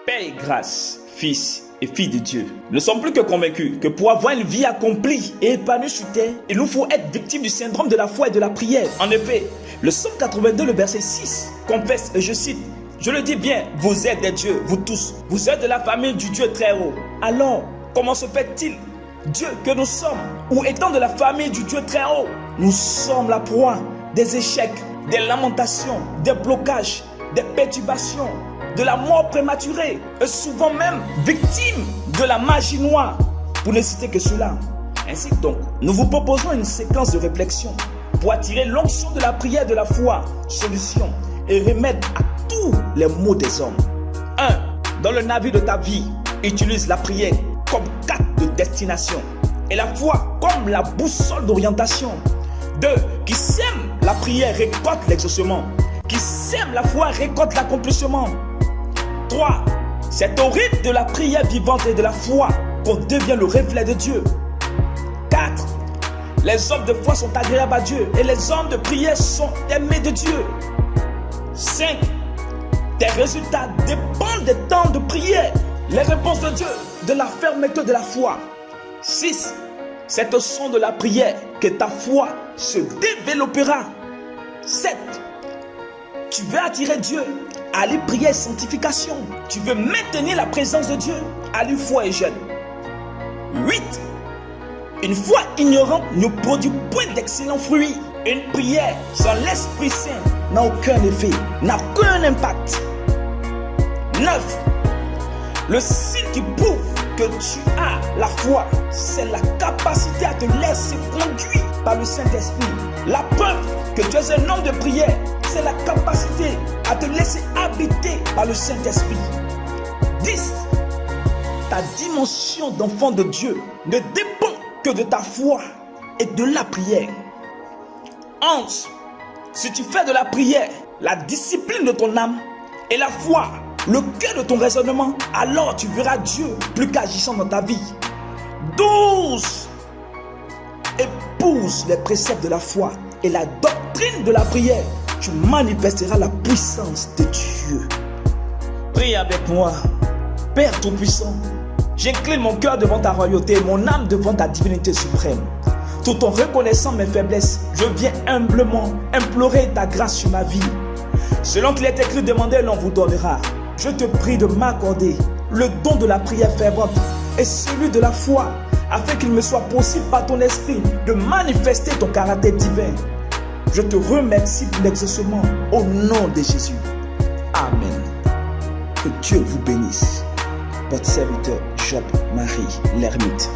Père et grâce, Fils et Fille de Dieu, nous ne sommes plus que convaincus que pour avoir une vie accomplie et épanouie sur terre, il nous faut être victime du syndrome de la foi et de la prière. En effet, le Psaume 82, le verset 6, confesse, et je cite, « Je le dis bien, vous êtes des dieux, vous tous, vous êtes de la famille du Dieu très haut. » Alors, comment se fait-il, Dieu que nous sommes, ou étant de la famille du Dieu très haut, nous sommes la proie des échecs, des lamentations, des blocages, des perturbations, de la mort prématurée, et souvent même victime de la magie noire, pour ne citer que cela. Ainsi donc, nous vous proposons une séquence de réflexion pour attirer l'onction de la prière de la foi, solution et remède à tous les maux des hommes. 1. Dans le navire de ta vie, utilise la prière comme carte de destination et la foi comme la boussole d'orientation. 2. Qui sème la prière récolte l'exaucement. Qui sème la foi récolte l'accomplissement. 3. C'est au rythme de la prière vivante et de la foi qu'on devient le reflet de Dieu. 4. Les hommes de foi sont agréables à Dieu et les hommes de prière sont aimés de Dieu. 5. Tes résultats dépendent des temps de prière, les réponses de Dieu, de la fermeté de la foi. 6. C'est au son de la prière que ta foi se développera. 7. Tu veux attirer Dieu, allez prier et sanctification. Tu veux maintenir la présence de Dieu, allez foi et jeûne. 8. Une foi ignorante ne produit point d'excellents fruits. Une prière sans l'Esprit Saint n'a aucun effet, n'a aucun impact. 9. Le signe qui prouve que tu as la foi, c'est la capacité à te laisser conduire par le Saint-Esprit. La preuve que tu es un homme de prière, c'est la capacité à te laisser habiter par le Saint-Esprit. 10. Ta dimension d'enfant de Dieu ne dépend que de ta foi et de la prière. 11. Si tu fais de la prière la discipline de ton âme et la foi le cœur de ton raisonnement, alors tu verras Dieu plus qu'agissant dans ta vie. 12. Épouse les préceptes de la foi et la doctrine de la prière. Tu manifesteras la puissance de Dieu. Prie avec moi. Père Tout-Puissant, j'incline mon cœur devant ta royauté et mon âme devant ta divinité suprême. Tout en reconnaissant mes faiblesses, je viens humblement implorer ta grâce sur ma vie. Selon qu'il est écrit, demandez, l'on vous donnera. Je te prie de m'accorder le don de la prière fervente et celui de la foi, afin qu'il me soit possible par ton esprit de manifester ton caractère divin. Je te remercie pour l'exaucement au nom de Jésus. Amen. Que Dieu vous bénisse. Votre serviteur Job Marie l'Ermite.